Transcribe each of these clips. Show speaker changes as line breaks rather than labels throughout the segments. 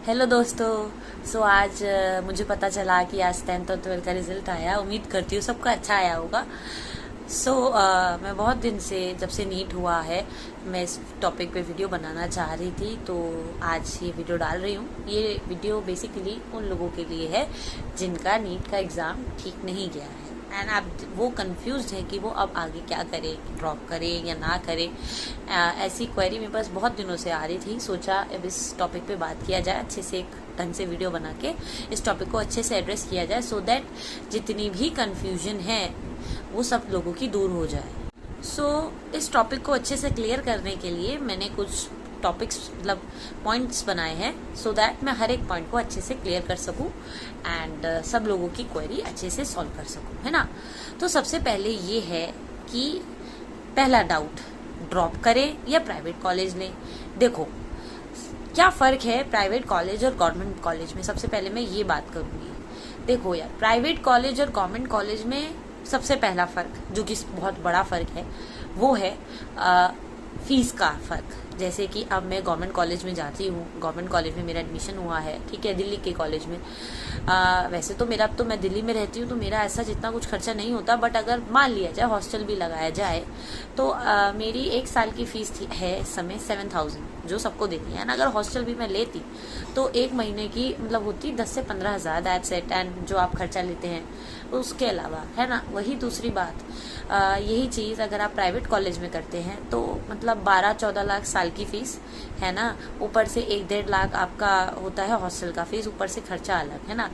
Hello दोस्तों। आज मुझे पता चला कि आज 10th और 12th का रिजल्ट आया। उम्मीद करती हूँ सबका अच्छा आया होगा। मैं बहुत दिन से, जब से नीट हुआ है, मैं इस टॉपिक पे वीडियो बनाना चाह रही थी, तो आज ये वीडियो डाल रही हूँ। ये वीडियो बेसिकली उन लोगों के लिए है जिनका नीट का एग्ज़ाम ठीक नहीं गया है एंड आप वो कंफ्यूज्ड है कि वो अब आगे क्या करे, ड्रॉप करे या ना करे। ऐसी क्वेरी मेरे पास बहुत दिनों से आ रही थी। सोचा अब इस टॉपिक पे बात किया जाए, अच्छे से एक ढंग से वीडियो बना के इस टॉपिक को अच्छे से एड्रेस किया जाए, सो दैट जितनी भी कंफ्यूजन है वो सब लोगों की दूर हो जाए। इस टॉपिक को अच्छे से क्लियर करने के लिए मैंने कुछ टॉपिक्स मतलब पॉइंट्स बनाए हैं, सो दैट मैं हर एक पॉइंट को अच्छे से क्लियर कर सकूं एंड सब लोगों की क्वेरी अच्छे से सॉल्व कर सकूं, है ना। तो सबसे पहले ये है कि पहला डाउट, ड्रॉप करें या प्राइवेट कॉलेज लें। देखो क्या फ़र्क है प्राइवेट कॉलेज और गवर्नमेंट कॉलेज में। सबसे पहले मैं ये बात करूँगी। देखो यार, प्राइवेट कॉलेज और गवर्नमेंट कॉलेज में सबसे पहला फ़र्क, जो कि बहुत बड़ा फ़र्क है, वो है फीस का फ़र्क। जैसे कि अब मैं गवर्नमेंट कॉलेज में जाती हूँ, गवर्नमेंट कॉलेज में मेरा एडमिशन हुआ है, ठीक है, दिल्ली के कॉलेज में। वैसे तो अब तो मैं दिल्ली में रहती हूँ, तो मेरा ऐसा जितना कुछ खर्चा नहीं होता, बट अगर मान लिया जाए हॉस्टल भी लगाया जाए तो मेरी एक साल की फ़ीस है इस समय 7,000, जो सबको देती है। अगर हॉस्टल भी मैं लेती तो एक महीने की मतलब होती 10 से 15,000, दैट्स इट। एंड जो आप खर्चा लेते हैं उसके अलावा, है ना। वही दूसरी बात, यही चीज़ अगर आप प्राइवेट कॉलेज में करते हैं तो मतलब 12-14 लाख साल की फ़ीस, है ना। ऊपर से 1-1.5 लाख आपका होता है हॉस्टल का फ़ीस, ऊपर से खर्चा अलग, है ना।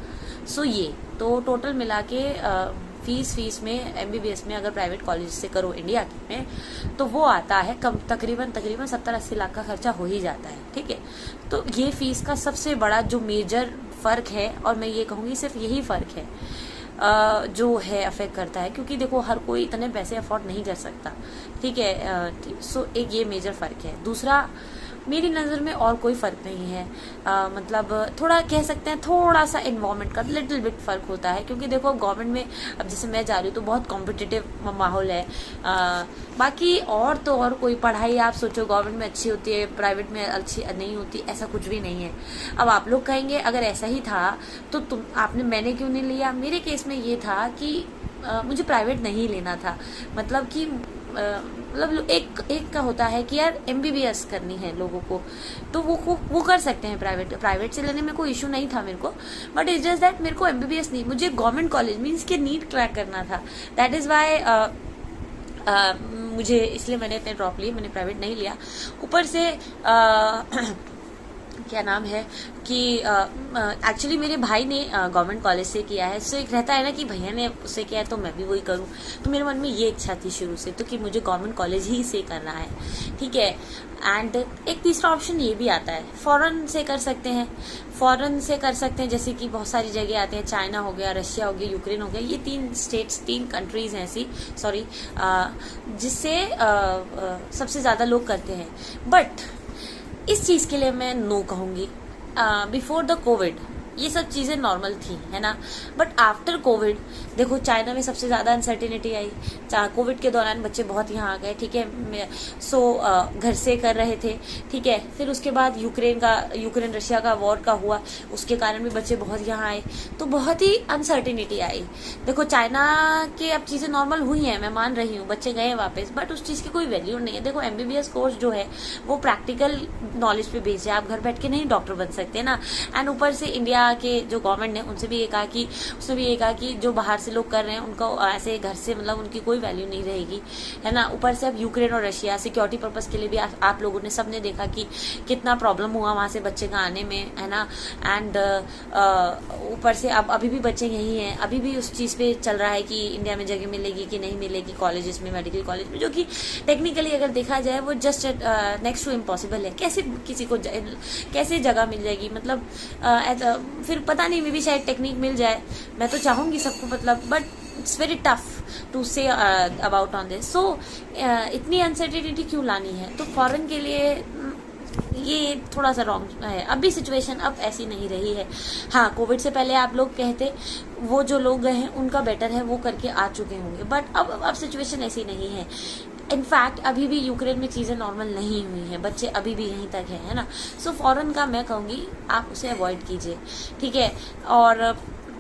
ये तो टोटल मिला के फीस में MBBS में अगर प्राइवेट कॉलेज से करो इंडिया में, तो वो आता है कम, तकरीबन 70-80 लाख का खर्चा हो ही जाता है, ठीक है। तो ये फीस का सबसे बड़ा जो मेजर फ़र्क है, और मैं ये कहूँगी सिर्फ यही फ़र्क है जो है अफेक्ट करता है, क्योंकि देखो हर कोई इतने पैसे अफोर्ड नहीं कर सकता, ठीक है। एक ये मेजर फ़र्क है। दूसरा, मेरी नज़र में और कोई फ़र्क नहीं है। मतलब थोड़ा कह सकते हैं, थोड़ा सा इन्वायरमेंट का लिटिल बिट फ़र्क होता है, क्योंकि देखो गवर्नमेंट में अब जैसे मैं जा रही हूँ तो बहुत कॉम्पिटिटिव माहौल है। बाकी और कोई पढ़ाई आप सोचो गवर्नमेंट में अच्छी होती है, प्राइवेट में अच्छी नहीं होती, ऐसा कुछ भी नहीं है। अब आप लोग कहेंगे अगर ऐसा ही था तो मैंने क्यों नहीं लिया। मेरे केस में ये था कि मुझे प्राइवेट नहीं लेना था। मतलब कि मतलब एक का होता है कि यार MBBS करनी है लोगों को, तो वो कर सकते हैं प्राइवेट से लेने में कोई इशू नहीं था मेरे को। बट इट्स जस्ट दैट मेरे को MBBS नहीं, मुझे गवर्नमेंट कॉलेज मीन्स के नीट क्रैक करना था। दैट इज़ वाई मुझे, इसलिए मैंने इतने ड्रॉप लिए, मैंने प्राइवेट नहीं लिया। ऊपर से क्या नाम है कि एक्चुअली मेरे भाई ने गवर्नमेंट कॉलेज से किया है, सो एक रहता है ना कि भैया ने उससे किया है तो मैं भी वही करूं। तो मेरे मन में ये इच्छा थी शुरू से तो कि मुझे गवर्नमेंट कॉलेज ही से करना है, ठीक है। एंड एक तीसरा ऑप्शन ये भी आता है, फॉरेन से कर सकते हैं। जैसे कि बहुत सारी जगह आते हैं, चाइना हो गया, रशिया हो गया, यूक्रेन हो गया। ये 3 कंट्रीज हैं ऐसी, सॉरी, जिससे सबसे ज़्यादा लोग करते हैं। बट इस चीज़ के लिए मैं नो कहूँगी। बिफोर द कोविड ये सब चीज़ें नॉर्मल थी, है ना। बट आफ्टर कोविड देखो चाइना में सबसे ज़्यादा अनसर्टिनिटी आई। कोविड के दौरान बच्चे बहुत यहाँ आ गए, ठीक है। घर से कर रहे थे, ठीक है। फिर उसके बाद यूक्रेन रशिया का वॉर का हुआ, उसके कारण भी बच्चे बहुत यहाँ आए, तो बहुत ही अनसर्टिनिटी आई। देखो चाइना के अब चीज़ें नॉर्मल हुई हैं, मैं मान रही हूँ, बच्चे गए वापस, बट उस चीज़ की कोई वैल्यू नहीं है। देखो MBBS कोर्स जो है वो प्रैक्टिकल नॉलेज पे बेस्ड है, आप घर बैठ के नहीं डॉक्टर बन सकते ना। एंड ऊपर से इंडिया के जो गवर्नमेंट ने उसने भी ये कहा कि जो बाहर से लोग कर रहे हैं उनको ऐसे घर से मतलब उनकी कोई वैल्यू नहीं रहेगी, है ना। ऊपर से अब यूक्रेन और रशिया सिक्योरिटी पर्पस के लिए भी आप लोगों ने सबने देखा कि कितना प्रॉब्लम हुआ वहाँ से बच्चे का आने में, है ना। एंड ऊपर से अब अभी भी बच्चे यही हैं, अभी भी उस चीज़ पे चल रहा है कि इंडिया में जगह मिलेगी कि नहीं मिलेगी कॉलेजेस में, मेडिकल कॉलेज में, जो कि टेक्निकली अगर देखा जाए वो जस्ट नेक्स्ट टू इम्पॉसिबल है। कैसे किसी को कैसे जगह मिल जाएगी, मतलब फिर पता नहीं, मे भी शायद टेक्निक मिल जाए, मैं तो चाहूँगी सबको, मतलब but it's very tough to say about on this. इतनी अनसर्टिनिटी क्यों लानी है। तो फॉरेन के लिए ये थोड़ा सा रॉन्ग है। अब भी सिचुएशन अब ऐसी नहीं रही है। हाँ, कोविड से पहले आप लोग कहते वो जो लोग गए हैं उनका बेटर है, वो करके आ चुके होंगे, बट अब सिचुएशन ऐसी नहीं है। इनफैक्ट अभी भी यूक्रेन में चीज़ें नॉर्मल नहीं हुई हैं, बच्चे अभी भी यहीं तक है ना। सो फॉरेन का मैं कहूँगी आप उसे अवॉइड कीजिए, ठीक है। और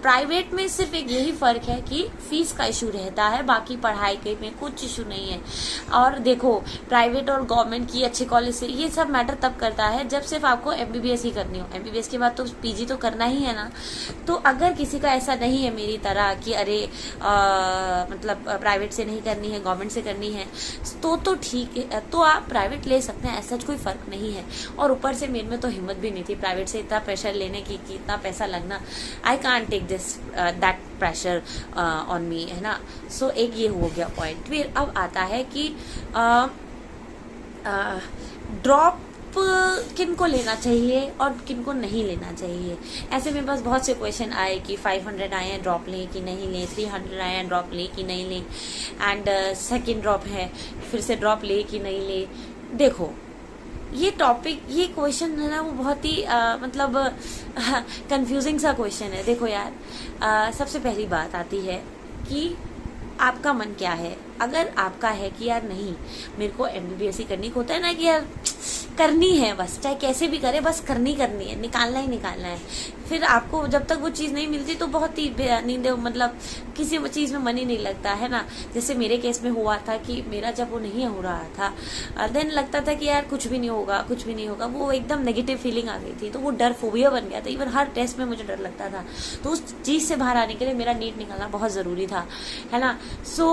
प्राइवेट में सिर्फ एक यही फ़र्क है कि फीस का इशू रहता है, बाकी पढ़ाई के में कुछ इशू नहीं है। और देखो प्राइवेट और गवर्नमेंट की अच्छे कॉलेज से ये सब मैटर तब करता है जब सिर्फ आपको एमबीबीएस ही करनी हो। एमबीबीएस के बाद तो पीजी तो करना ही है ना। तो अगर किसी का ऐसा नहीं है मेरी तरह कि अरे मतलब प्राइवेट से नहीं करनी है, गवर्नमेंट से करनी है, तो ठीक है, तो आप प्राइवेट ले सकते हैं, ऐसा कोई फ़र्क नहीं है। और ऊपर से मेरे में तो हिम्मत भी नहीं थी प्राइवेट से इतना प्रेशर लेने की कि इतना पैसा लगना। I can't take that pressure on me, है ना। सो एक ये हो गया पॉइंट। फिर अब आता है कि ड्रॉप किन को लेना चाहिए और किन को नहीं लेना चाहिए। ऐसे में बस बहुत से क्वेश्चन आए कि 500 आए हैं ड्रॉप लें कि नहीं लें, 300 आए हैं ड्रॉप लें कि नहीं लें, एंड सेकेंड ड्रॉप है फिर से ड्रॉप ले कि नहीं ले। देखो ये टॉपिक, ये क्वेश्चन है ना, वो बहुत ही मतलब कंफ्यूजिंग सा क्वेश्चन है। देखो यार, सबसे पहली बात आती है कि आपका मन क्या है। अगर आपका है कि यार नहीं मेरे को एमबीबीएस ही करनी, होता है ना कि यार करनी है, बस चाहे कैसे भी करे, बस करनी है, निकालना ही निकालना है। फिर आपको जब तक वो चीज़ नहीं मिलती तो बहुत ही नींद, मतलब किसी चीज़ में मन ही नहीं लगता है ना। जैसे मेरे केस में हुआ था कि मेरा जब वो नहीं हो रहा था देन लगता था कि यार कुछ भी नहीं होगा, कुछ भी नहीं होगा, वो एकदम नेगेटिव फीलिंग आ गई थी, तो वो डर फोबिया बन गया था। इवन हर टेस्ट में मुझे डर लगता था। तो उस चीज़ से बाहर आने के लिए मेरा नीट निकालना बहुत ज़रूरी था, है ना। सो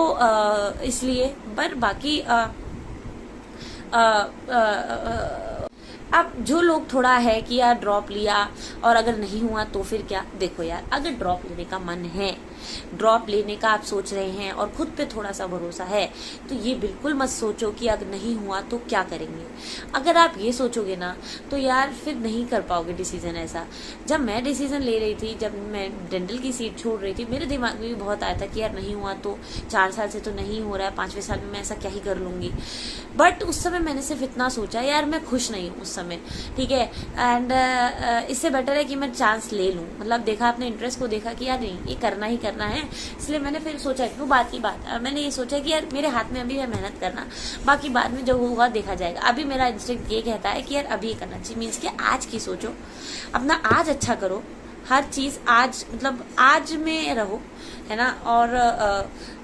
इसलिए पर बाकी अब जो लोग थोड़ा है कि यार ड्रॉप लिया और अगर नहीं हुआ तो फिर क्या। देखो यार, अगर ड्रॉप लेने का मन है, ड्रॉप लेने का आप सोच रहे हैं और खुद पे थोड़ा सा भरोसा है, तो ये बिल्कुल मत सोचो कि अगर नहीं हुआ तो क्या करेंगे। अगर आप ये सोचोगे ना तो यार फिर नहीं कर पाओगे डिसीजन ऐसा। जब मैं डिसीजन ले रही थी, जब मैं डेंटल की सीट छोड़ रही थी, मेरे दिमाग में भी बहुत आया था कि यार नहीं हुआ तो 4 साल से तो नहीं हो रहा है, 5वें साल में मैं ऐसा क्या ही कर लूंगी। बट उस समय मैंने सिर्फ इतना सोचा, यार मैं खुश नहीं हूँ उस समय, ठीक है, एंड इससे बेटर है कि मैं चांस ले लूँ। मतलब देखा, अपने इंटरेस्ट को देखा कि यार नहीं ये करना ही करना है, इसलिए मैंने फिर सोचा। वो बात की बात, मैंने ये सोचा कि यार मेरे हाथ में अभी है मेहनत करना, बाकी बाद में जो होगा देखा जाएगा। अभी मेरा इंस्टिंक्ट ये कहता है कि यार अभी ये करना चाहिए। मीन्स कि आज की सोचो, अपना आज अच्छा करो, हर चीज़ आज, मतलब आज में रहो, है ना। और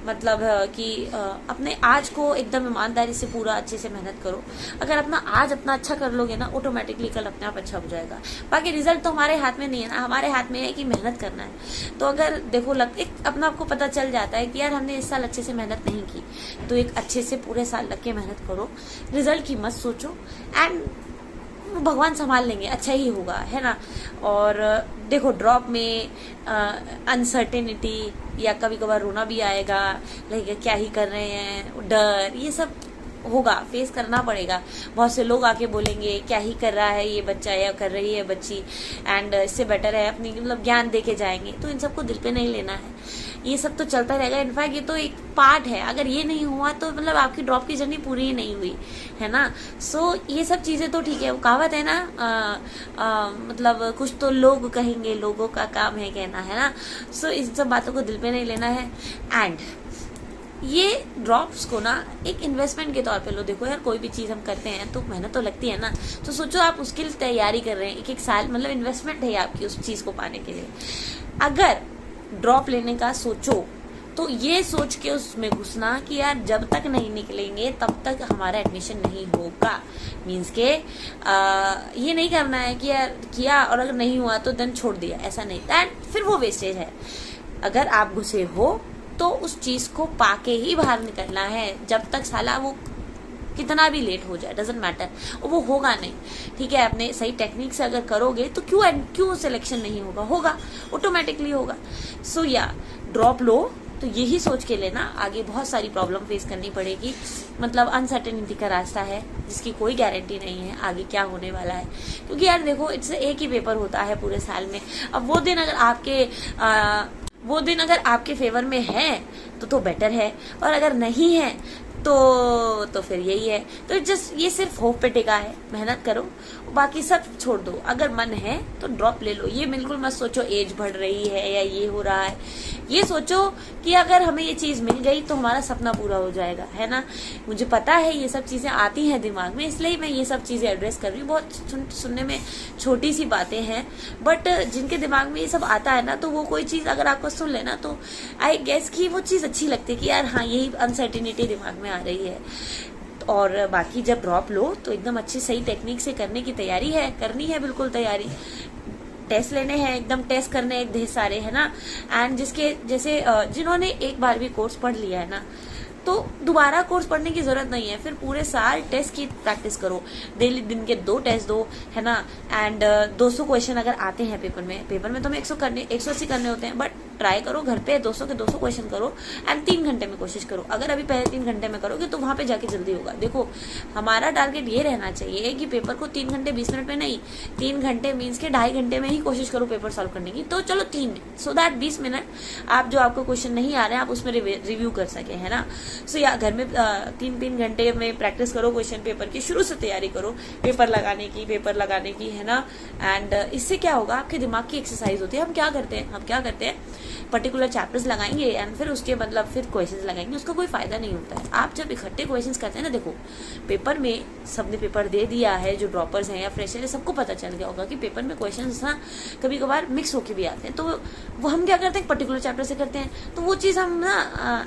मतलब कि अपने आज को एकदम ईमानदारी से पूरा अच्छे से मेहनत करो। अगर अपना आज अपना अच्छा कर लोगे ना, ऑटोमेटिकली कल अपने आप अच्छा हो जाएगा। बाकी रिजल्ट तो हमारे हाथ में नहीं है ना, हमारे हाथ में है कि मेहनत करना है। तो अगर देखो एक अपना आपको पता चल जाता है कि यार हमने इस साल अच्छे से मेहनत नहीं की, तो एक अच्छे से पूरे साल लग के मेहनत करो, रिजल्ट की मत सोचो, एंड भगवान संभाल लेंगे, अच्छा ही होगा, है ना। और देखो ड्रॉप में अनसर्टेनिटी या कभी कभार रोना भी आएगा, लाइक क्या ही कर रहे हैं, डर, ये सब होगा, फेस करना पड़ेगा। बहुत से लोग आके बोलेंगे क्या ही कर रहा है ये बच्चा या कर रही है बच्ची, एंड इससे बेटर है अपनी, मतलब ज्ञान देके जाएंगे। तो इन सबको दिल पे नहीं लेना है, ये सब तो चलता रहेगा। इनफैक्ट ये तो एक पार्ट है, अगर ये नहीं हुआ तो मतलब आपकी ड्रॉप की जर्नी पूरी ही नहीं हुई, है ना। सो ये सब चीज़ें तो ठीक है, वो कहावत है ना, मतलब कुछ तो लोग कहेंगे, लोगों का काम है कहना, है ना। सो इन सब बातों को दिल पे नहीं लेना है। एंड ये ड्रॉप्स को ना एक इन्वेस्टमेंट के तौर पे लो। देखो यार, कोई भी चीज़ हम करते हैं तो मेहनत तो लगती है ना। तो सोचो आप उसके लिए तैयारी कर रहे हैं, एक साल, मतलब इन्वेस्टमेंट है आपकी उस चीज़ को पाने के लिए। अगर ड्रॉप लेने का सोचो तो ये सोच के उसमें घुसना कि यार जब तक नहीं निकलेंगे तब तक हमारा एडमिशन नहीं होगा। मीन्स के ये नहीं करना है कि यार किया और अगर नहीं हुआ तो देन छोड़ दिया, ऐसा नहीं, दैट फिर वो वेस्टेज है। अगर आप घुसे हो तो उस चीज़ को पाके ही बाहर निकलना है, जब तक साला वो कितना भी लेट हो जाए, डजेंट मैटर, वो होगा नहीं, ठीक है। अपने सही टेक्निक से अगर करोगे तो क्यों सिलेक्शन नहीं होगा, होगा, ऑटोमेटिकली होगा। सो या ड्रॉप लो तो यही सोच के लेना, आगे बहुत सारी प्रॉब्लम फेस करनी पड़ेगी। मतलब अनसर्टेनिटी का रास्ता है जिसकी कोई गारंटी नहीं है आगे क्या होने वाला है। क्योंकि यार देखो, इट्स एक ही पेपर होता है पूरे साल में। अब वो दिन अगर आपके फेवर में है तो बेटर है, और अगर नहीं है तो फिर यही है। तो जस्ट ये सिर्फ होप पे टिका है, मेहनत करो, बाकी सब छोड़ दो। अगर मन है तो ड्रॉप ले लो। ये बिल्कुल मत सोचो एज बढ़ रही है या ये हो रहा है, ये सोचो कि अगर हमें ये चीज मिल गई तो हमारा सपना पूरा हो जाएगा, है ना। मुझे पता है ये सब चीजें आती हैं दिमाग में, इसलिए मैं ये सब चीजें एड्रेस कर रही हूँ। बहुत सुनने में छोटी सी बातें हैं, बट जिनके दिमाग में ये सब आता है ना, तो वो कोई चीज अगर आपको सुन लेना तो आई गेस कि वो चीज अच्छी लगती है कि यार हाँ यही अनसर्टिनिटी दिमाग में आ रही है। और बाकी जब ड्रॉप लो तो एकदम अच्छी सही टेक्निक से करने की तैयारी है, करनी है बिल्कुल तैयारी। टेस्ट लेने हैं, एकदम टेस्ट करने एक ढेर सारे, है ना। एंड जिसके जैसे जिन्होंने एक बार भी कोर्स पढ़ लिया है ना, तो दोबारा कोर्स पढ़ने की जरूरत नहीं है। फिर पूरे साल टेस्ट की प्रैक्टिस करो, डेली दिन के 2 टेस्ट दो, है ना। एंड 200 क्वेश्चन अगर आते हैं पेपर में तो हमें 180 करने होते हैं, बट ट्राई करो घर पे 200 के 200 क्वेश्चन करो एंड 3 घंटे में कोशिश करो। अगर अभी पहले 3 घंटे में करोगे तो वहां पे जाके जल्दी होगा। देखो हमारा टारगेट ये रहना चाहिए कि पेपर को 3 घंटे 20 मिनट में नहीं, 3 घंटे मीन्स के 2.5 घंटे में ही कोशिश करो पेपर सॉल्व करने की। तो चलो 3 में, सो दैट 20 मिनट आप जो आपको क्वेश्चन नहीं आ रहे हैं आप उसमें रिव्यू कर सके, है ना। सो या घर में 3 घंटे में प्रैक्टिस करो क्वेश्चन पेपर की, शुरू से तैयारी करो पेपर लगाने की, है ना। एंड इससे क्या होगा, आपके दिमाग की एक्सरसाइज होती है। हम क्या करते हैं पर्टिकुलर चैप्टर्स लगाएंगे एंड फिर उसके मतलब फिर क्वेश्चंस लगाएंगे, उसका कोई फायदा नहीं होता है। आप जब इकट्ठे क्वेश्चंस करते हैं ना, देखो पेपर में सबने पेपर दे दिया है, जो ड्रॉपर्स हैं या फ्रेशर है सबको पता चल गया होगा कि पेपर में क्वेश्चंस ना कभी कभार मिक्स होके भी आते हैं। तो वो हम क्या करते हैं, पर्टिकुलर चैप्टर से करते हैं, तो वो चीज हम ना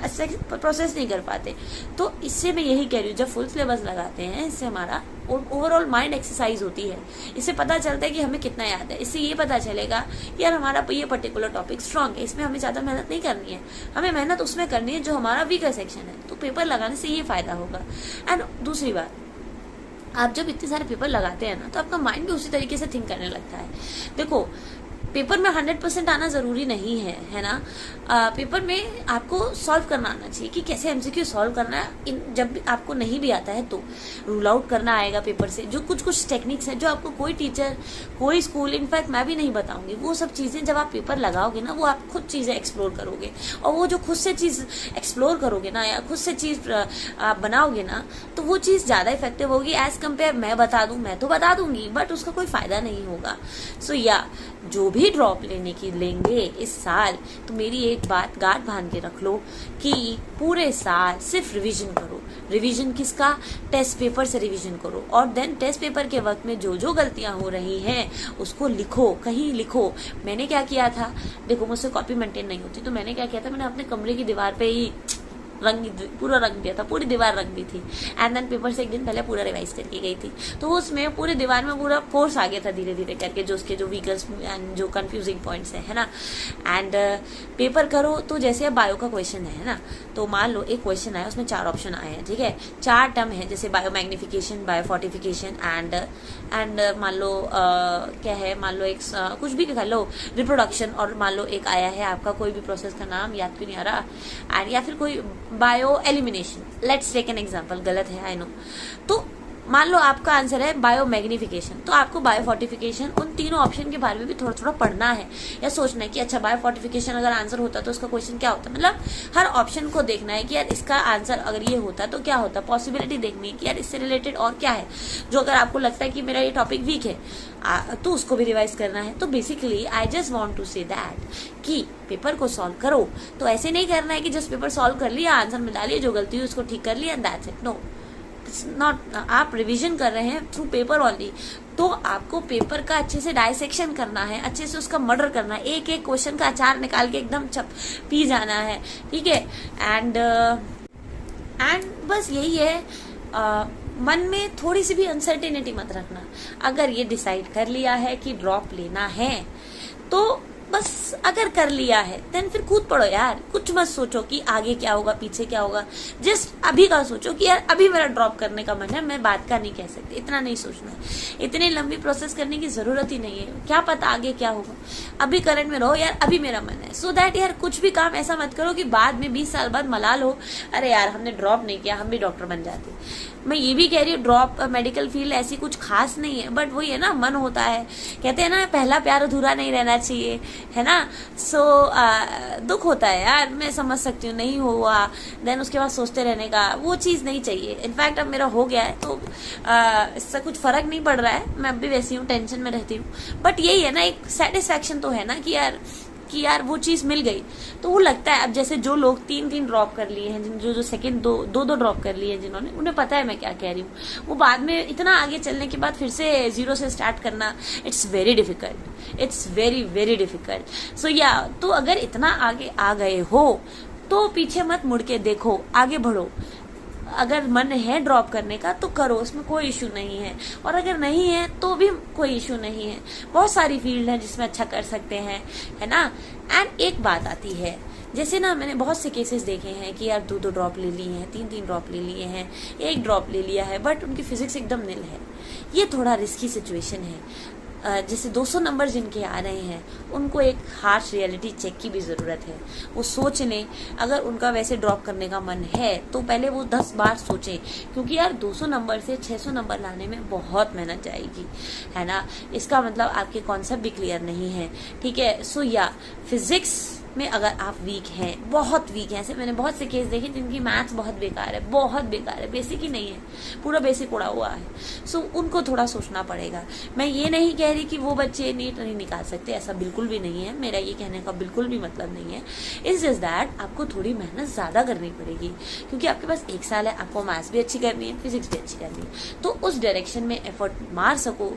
अच्छे प्रोसेस नहीं कर पाते। तो इससे मैं यही कह रही हूँ, जब फुल सिलेबस लगाते हैं इससे हमारा ओवरऑल माइंड एक्सरसाइज होती है। इससे पता चलता है कि हमें कितना याद है। इससे ये पता चलेगा कि यार हमारा ये पर्टिकुलर टॉपिक स्ट्रांग है, इसमें हमें ज्यादा मेहनत नहीं करनी है, हमें मेहनत उसमें करनी है जो हमारा वीकर सेक्शन है। तो पेपर लगाने से ये फायदा होगा। एंड दूसरी बात, आप जब इतने सारे पेपर लगाते हैं ना, तो आपका माइंड भी उसी तरीके से थिंक करने लगता है। देखो पेपर में 100% आना जरूरी नहीं है ना। पेपर में आपको सॉल्व करना आना चाहिए कि कैसे एमसीक्यू सॉल्व करना है। जब आपको नहीं भी आता है तो रूल आउट करना आएगा पेपर से। जो कुछ टेक्निक्स हैं जो आपको कोई टीचर, कोई स्कूल, इनफैक्ट मैं भी नहीं बताऊंगी, वो सब चीजें जब आप पेपर लगाओगे ना, वो आप खुद चीजें एक्सप्लोर करोगे। और वो जो खुद से चीज एक्सप्लोर करोगे ना, या खुद से चीज आप बनाओगे ना, तो वो चीज ज्यादा इफेक्टिव होगी एज कम्पेयर मैं बता तो बता दूंगी, बट उसका कोई फायदा नहीं होगा। सो या जो भी ड्रॉप लेंगे इस साल, तो मेरी एक बात गांठ बांध के रख लो कि पूरे साल सिर्फ रिवीजन करो। रिवीजन किसका? टेस्ट पेपर से रिवीजन करो। और देन टेस्ट पेपर के वक्त में जो जो गलतियां हो रही हैं उसको लिखो, कहीं लिखो। मैंने क्या किया था, देखो मुझसे कॉपी मेंटेन नहीं होती, तो मैंने क्या किया था, मैंने अपने कमरे की दीवार पे ही पूरा रंग दिया था, पूरी दीवार रंग दी थी। एंड देन पेपर से एक दिन पहले पूरा रिवाइज करके गई थी, तो उसमें पूरी दीवार में पूरा फोर्स आ गया था धीरे धीरे करके, जो उसके जो वीकर्स एंड जो कंफ्यूजिंग पॉइंट्स है ना। एंड पेपर करो तो जैसे अब बायो का क्वेश्चन है ना, तो मान लो एक क्वेश्चन आया, उसमें 4 ऑप्शन आए हैं, ठीक है, 4 टर्म है, जैसे bio magnification, bio fortification and मान लो क्या है, मान लो एक कुछ भी कर लो, रिप्रोडक्शन, और मान लो एक आया है आपका कोई भी प्रोसेस का नाम याद क्यों नहीं आ रहा, एंड या फिर कोई bio elimination. Let's take an example, गलत है आई नो। तो मान लो आपका आंसर है बायो मैग्निफिकेशन, तो आपको बायो फोर्टिफिकेशन, उन तीनों ऑप्शन के बारे में भी थोड़ा थोड़ा पढ़ना है या सोचना है कि अच्छा बायो फोर्टिफिकेशन अगर आंसर होता तो उसका क्वेश्चन क्या होता। मतलब हर ऑप्शन को देखना है कि यार इसका आंसर अगर ये होता तो क्या होता, पॉसिबिलिटी देखनी है कि यार इससे रिलेटेड और क्या है, जो अगर आपको लगता है कि मेरा ये टॉपिक वीक है तो उसको भी रिवाइज करना है। तो basically I just want to say that कि पेपर को सॉल्व करो तो ऐसे नहीं करना है कि जस्ट पेपर सॉल्व कर लिया, आंसर मिला लिया, जो गलती हुई उसको ठीक कर लिया and that's it. No, it's not. आप रिवीजन कर रहे हैं थ्रू पेपर ओनली, तो आपको पेपर का अच्छे से डायसेक्शन करना है, अच्छे से उसका मर्डर करना है, एक एक क्वेश्चन का अचार निकाल के एकदम पी जाना है, ठीक है। एंड बस यही है, मन में थोड़ी सी भी अनसर्टेनिटी मत रखना। अगर ये डिसाइड कर लिया है कि ड्रॉप लेना है तो बस, अगर कर लिया है देन फिर कूद पड़ो यार। कुछ मत सोचो कि आगे क्या होगा पीछे क्या होगा, जस्ट अभी का सोचो कि यार अभी मेरा ड्रॉप करने का मन है, मैं बात का नहीं कह सकती। इतना नहीं सोचना है, इतनी लंबी प्रोसेस करने की जरूरत ही नहीं है, क्या पता आगे क्या होगा। अभी करंट में रहो यार, अभी मेरा मन है। सो दैट यार कुछ भी काम ऐसा मत करो कि बाद में 20 साल बाद मलाल हो, अरे यार हमने ड्रॉप नहीं किया, हम भी डॉक्टर बन जाते। मैं ये भी कह रही हूँ ड्रॉप मेडिकल फील्ड ऐसी कुछ खास नहीं है, बट वही है ना, मन होता है, कहते हैं ना पहला प्यार अधूरा नहीं रहना चाहिए, है ना। सो दुख होता है यार, मैं समझ सकती हूँ नहीं हुआ, देन उसके बाद सोचते रहने का वो चीज़ नहीं चाहिए। इनफैक्ट अब मेरा हो गया है तो इससे कुछ फर्क नहीं पड़ रहा है, मैं अब भी वैसी हूँ, टेंशन में रहती हूँ, बट यही है ना, एक सेटिस्फैक्शन तो है ना कि यार वो चीज मिल गई, तो वो लगता है। अब जैसे जो लोग 3 ड्रॉप कर लिए हैं, जो सेकंड दो ड्रॉप कर लिए हैं जिन्होंने, उन्हें पता है मैं क्या कह रही हूँ। वो बाद में इतना आगे चलने के बाद फिर से जीरो से स्टार्ट करना, it's very difficult, it's very very difficult. So या तो अगर इतना आगे आ गए हो तो पीछे मत मुड़ के देखो, आगे बढ़ो। अगर मन है ड्रॉप करने का तो करो, उसमें कोई इशू नहीं है, और अगर नहीं है तो भी कोई इशू नहीं है। बहुत सारी फील्ड है जिसमें अच्छा कर सकते हैं, है ना। एंड एक बात आती है, जैसे ना मैंने बहुत से केसेस देखे हैं कि यार 2 ड्रॉप ले लिए हैं, 3 ड्रॉप ले लिए हैं, 1 ड्रॉप ले लिया है, बट उनकी फिजिक्स एकदम निल है। ये थोड़ा रिस्की सिचुएशन है। जैसे 200 नंबर जिनके आ रहे हैं, उनको एक हार्श रियलिटी चेक की भी ज़रूरत है। वो सोच लें, अगर उनका वैसे ड्रॉप करने का मन है तो पहले वो 10 बार सोचें, क्योंकि यार 200 नंबर से 600 नंबर लाने में बहुत मेहनत जाएगी, है ना। इसका मतलब आपके कॉन्सेप्ट भी क्लियर नहीं है, ठीक है। सो या फिजिक्स में अगर आप वीक हैं, बहुत वीक हैं, ऐसे मैंने बहुत से केस देखे जिनकी मैथ्स बहुत बेकार है, बहुत बेकार है, बेसिक ही नहीं है, पूरा बेसिक उड़ा हुआ है। सो उनको थोड़ा सोचना पड़ेगा। मैं ये नहीं कह रही कि वो बच्चे नीट नहीं निकाल सकते, ऐसा बिल्कुल भी नहीं है, मेरा ये कहने का बिल्कुल भी मतलब नहीं है। इट्स जस्ट दैट आपको थोड़ी मेहनत ज़्यादा करनी पड़ेगी, क्योंकि आपके पास 1 साल है, आपको मैथ्स भी अच्छी करनी है, फिजिक्स भी अच्छी करनी है, तो उस डायरेक्शन में एफर्ट मार सको,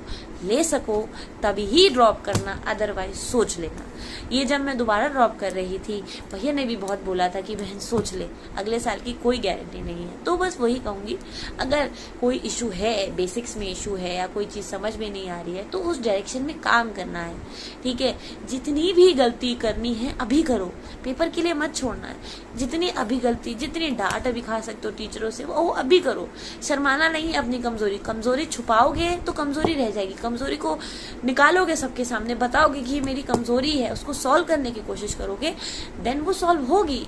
ले सको, तभी ही ड्रॉप करना, अदरवाइज सोच लेना। ये जब मैं दोबारा ड्रॉप कर रही थी, भैया ने भी बहुत बोला था कि बहन सोच ले, अगले साल की कोई गारंटी नहीं है। तो बस वही कहूंगी, अगर कोई इशू है, बेसिक्स में इशू है या कोई चीज समझ में नहीं आ रही है, तो उस डायरेक्शन में काम करना है, ठीक है। जितनी भी गलती करनी है अभी करो, पेपर के लिए मत छोड़ना है। जितनी अभी गलती, जितनी डांट अभी खा सकते हो टीचरों से, वो अभी करो। शर्माना नहीं अपनी कमजोरी छुपाओगे तो कमजोरी रह जाएगी। कमजोरी को निकालोगे सबके सामने, बताओगे कि ये मेरी कमजोरी है, उसको सॉल्व करने की कोशिश करोगे, देन वो सॉल्व होगी।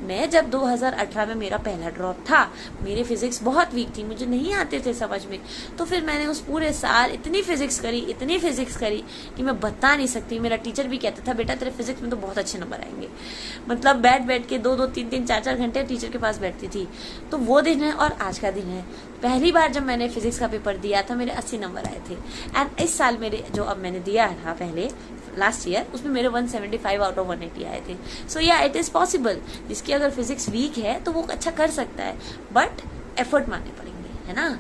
मैं जब 2018 में मेरा पहला ड्रॉप था, मेरी फिजिक्स बहुत वीक थी, मुझे नहीं आते थे समझ में, तो फिर मैंने उस पूरे साल इतनी फिजिक्स करी कि मैं बता नहीं सकती। मेरा टीचर भी कहता था, बेटा तेरे फिजिक्स में तो बहुत अच्छे नंबर आएंगे। मतलब बैठ के 2-2, 3-3, 4-4 घंटे टीचर के पास बैठती थी। तो वो दिन है और आज का दिन है। पहली बार जब मैंने फिजिक्स का पेपर दिया था, मेरे 80 नंबर आए थे। एंड इस साल मेरे जो अब मैंने दिया था पहले लास्ट ईयर, उसमें मेरे 175 आउट ऑफ 180 आए थे। सो या इट इज पॉसिबल। जिसकी अगर फिजिक्स वीक है तो वो अच्छा कर सकता है, बट एफर्ट मारने पड़ेंगे, है ना।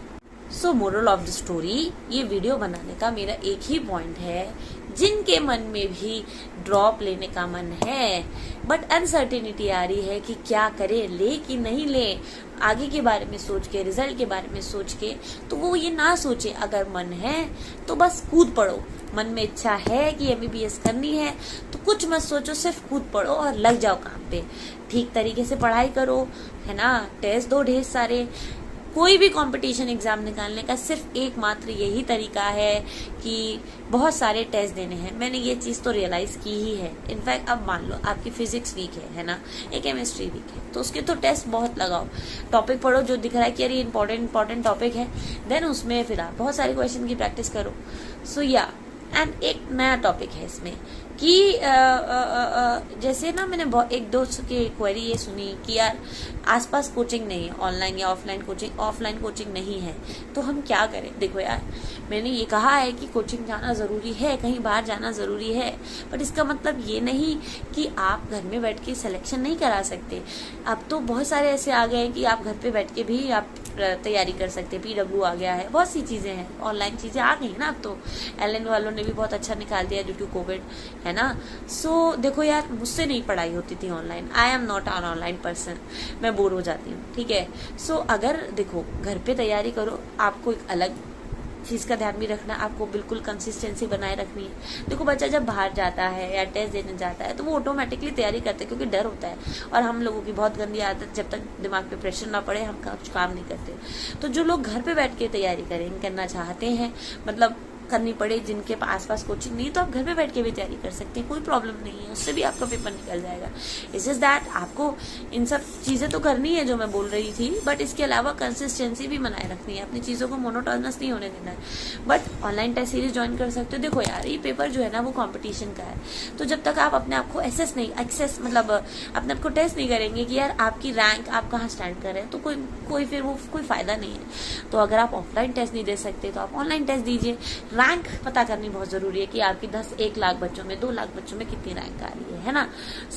सो मोरल ऑफ द स्टोरी, ये वीडियो बनाने का मेरा एक ही पॉइंट है, जिनके मन में भी ड्रॉप लेने का मन है बट अनसर्टेनिटी आ रही है कि क्या करे, ले कि नहीं ले, आगे के बारे में सोच के, रिजल्ट के बारे में सोच के, तो वो ये ना सोचे। अगर मन है तो बस कूद पड़ो। मन में इच्छा है कि MBBS करनी है तो कुछ मत सोचो, सिर्फ कूद पड़ो और लग जाओ काम पे। ठीक तरीके से पढ़ाई करो, है ना, टेस्ट दो ढेर सारे। कोई भी कंपटीशन एग्जाम निकालने का सिर्फ एकमात्र यही तरीका है कि बहुत सारे टेस्ट देने हैं। मैंने ये चीज तो रियलाइज की ही है। इनफैक्ट अब मान लो आपकी फिजिक्स वीक है ना, एक केमिस्ट्री वीक है, तो उसके तो टेस्ट बहुत लगाओ। टॉपिक पढ़ो जो दिख रहा है कि यार ये इंपॉर्टेंट टॉपिक है, देन उसमें फिर आप बहुत सारे क्वेश्चन की प्रैक्टिस करो। सो या एंड एक नया टॉपिक है इसमें कि जैसे ना मैंने एक दोस्त की क्वेरी ये सुनी कि यार आसपास कोचिंग नहीं है, ऑनलाइन या ऑफलाइन कोचिंग नहीं है, तो हम क्या करें। देखो यार, मैंने ये कहा है कि कोचिंग जाना ज़रूरी है, कहीं बाहर जाना ज़रूरी है, बट इसका मतलब ये नहीं कि आप घर में बैठ के सिलेक्शन नहीं करा सकते। अब तो बहुत सारे ऐसे आ गए हैं कि आप घर पे बैठ के भी आप तैयारी कर सकते हैं। PW आ गया है, बहुत सी चीज़ें हैं, ऑनलाइन चीज़ें आ गई ना अब तो। LN वालों ने भी बहुत अच्छा निकाल दिया ड्यू टू कोविड, है ना। सो देखो यार, मुझसे नहीं पढ़ाई होती थी online, I am not an online person, मैं बोर हो जाती हूँ, ठीक है। सो अगर देखो घर पे तैयारी करो, आपको एक अलग चीज का ध्यान भी रखना, आपको बिल्कुल कंसिस्टेंसी बनाए रखनी है। देखो बच्चा जब बाहर जाता है या टेस्ट देने जाता है तो वो ऑटोमेटिकली तैयारी करता है, क्योंकि डर होता है। और हम लोगों की बहुत गंदी आदत, जब तक दिमाग पे प्रेशर ना पड़े हम कुछ काम नहीं करते। तो जो लोग घर पे बैठ के तैयारी करना चाहते हैं, मतलब करनी पड़े, जिनके आसपास कोचिंग नहीं, तो आप घर पे बैठ के भी तैयारी कर सकते हैं, कोई प्रॉब्लम नहीं है, उससे भी आपका पेपर निकल जाएगा। इट्स जस्ट दैट आपको इन सब चीज़ें तो करनी है जो मैं बोल रही थी, बट इसके अलावा कंसिस्टेंसी भी बनाए रखनी है, अपनी चीज़ों को मोनोटोनस नहीं होने देना है। But online test series join कर सकते हो। देखो यार, ये पेपर जो है ना वो कॉम्पिटिशन का है, तो जब तक आप अपने आप को एक्सेस मतलब अपने आप को टेस्ट नहीं करेंगे कि यार आपकी रैंक आप कहाँ स्टैंड कर रहे हैं, तो कोई फिर वो कोई फायदा नहीं है। तो अगर आप ऑफलाइन टेस्ट नहीं दे सकते तो आप ऑनलाइन टेस्ट दीजिए। रैंक पता करनी बहुत जरूरी है कि आपकी 1 लाख बच्चों में, 2 लाख बच्चों में कितनी रैंक आ रही है ना।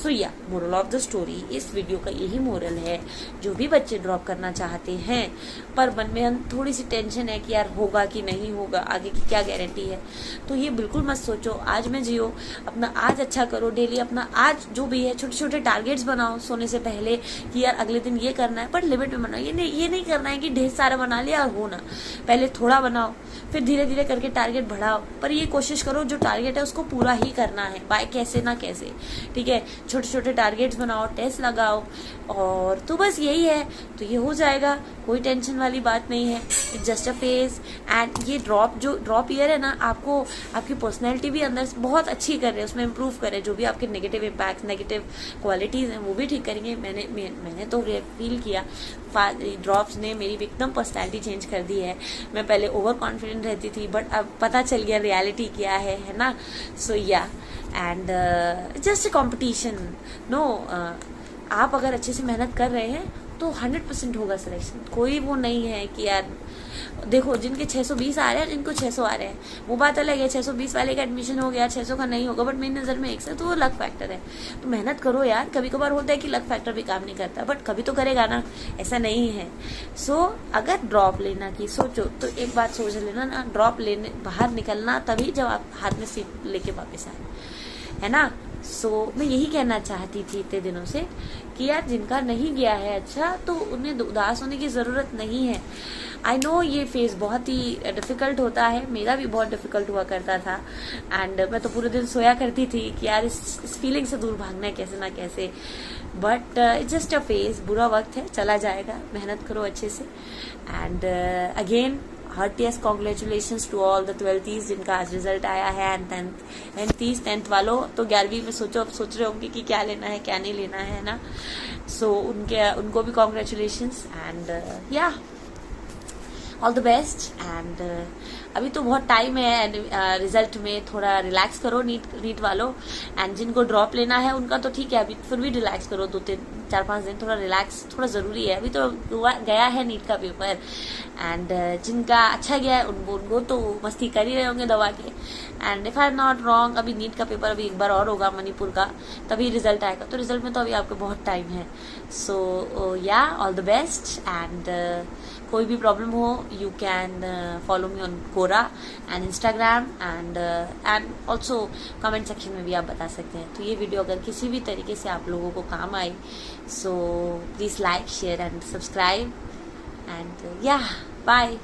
सो या मोरल ऑफ द स्टोरी, इस वीडियो का यही मोरल है, जो भी बच्चे ड्रॉप करना चाहते हैं पर मन में थोड़ी सी टेंशन है कि यार होगा कि नहीं होगा, आगे की क्या गारंटी है, तो ये बिल्कुल मत सोचो। आज में जियो, अपना आज अच्छा करो, डेली अपना आज जो भी है छोटे छोटे टारगेट्स बनाओ सोने से पहले कि यार अगले दिन ये करना है, पर लिमिट में बनाओ। ये नहीं करना है कि ढेर सारा बना लिया और हो ना, पहले थोड़ा बनाओ, फिर धीरे धीरे करके टारगेट बढ़ाओ, पर ये कोशिश करो जो टारगेट है उसको पूरा ही करना है, बाय कैसे ना कैसे, ठीक है। छोटे छोटे टारगेट्स बनाओ, टेस्ट लगाओ, और तो बस यही है, तो ये हो जाएगा, कोई टेंशन वाली बात नहीं है। It's just a phase. And ये ड्रॉप ईयर है ना, आपको आपकी पर्सनैलिटी भी अंदर से बहुत अच्छी कर रहे हैं, उसमें इम्प्रूव कर रहे हैं। जो भी आपके नेगेटिव इम्पैक्ट, नेगेटिव क्वालिटीज हैं वो भी ठीक करेंगे। मैंने तो फील किया ड्रॉप्स ने मेरी एकदम पर्सनैलिटी चेंज कर दी है। मैं पहले ओवर कॉन्फिडेंट रहती थी, बट अब पता चल गया रियलिटी क्या है ना। सो या and just a competition. No, आप अगर अच्छे से मेहनत कर रहे हैं तो 100% होगा सिलेक्शन। कोई वो नहीं है कि यार देखो जिनके 620 आ रहे हैं, जिनको 600 आ रहे हैं, वो बात अलग है। 620 वाले का एडमिशन हो गया, 600 का नहीं होगा, बट मेरी नज़र में 100, तो वो लक फैक्टर है। तो मेहनत करो यार। कभी कभार होता है कि लक फैक्टर भी काम नहीं करता, बट कभी तो करेगा ना, ऐसा नहीं है। सो अगर ड्रॉप लेना की सोचो तो एक बात सोच लेना ना, ड्रॉप लेने बाहर निकलना तभी जब आप हाथ में सीट लेके वापस आए, है ना। सो मैं यही कहना चाहती थी इतने दिनों से कि यार जिनका नहीं गया है अच्छा, तो उन्हें उदास होने की ज़रूरत नहीं है। आई नो ये फेज बहुत ही डिफ़िकल्ट होता है, मेरा भी बहुत डिफ़िकल्ट हुआ करता था। एंड मैं तो पूरे दिन सोया करती थी कि यार इस फीलिंग से दूर भागना है कैसे ना कैसे, but it's just a phase. बुरा वक्त है, चला जाएगा, मेहनत करो अच्छे से। And again heartiest congratulations to all the 12th जिनका आज रिजल्ट आया है। एंड 10th वालों तो 11वीं में सोच रहे होंगे कि क्या लेना है क्या नहीं लेना है ना। सो उनको भी कॉन्ग्रेचुलेशंस एंड या ऑल द बेस्ट। एंड अभी तो बहुत टाइम है, रिजल्ट में थोड़ा रिलैक्स करो नीट वालों। एंड जिनको ड्रॉप लेना है उनका तो ठीक है, अभी फिर भी रिलैक्स करो, 2-4-5 दिन थोड़ा रिलैक्स, थोड़ा ज़रूरी है। अभी तो गया है नीट का पेपर। एंड जिनका अच्छा गया है उनको तो मस्ती कर ही रहे होंगे दवा के। And if I am not wrong, अभी नीट का पेपर अभी एक बार और होगा मणिपुर का, तभी रिजल्ट आएगा। तो रिजल्ट में तो अभी आपको बहुत टाइम है। सो या ऑल द बेस्ट। एंड कोई भी प्रॉब्लम हो you can follow me on Quora and Instagram and also comment section में भी आप बता सकते हैं। तो ये वीडियो अगर किसी भी तरीके से आप लोगों को काम आई, so please like share and subscribe and या बाय।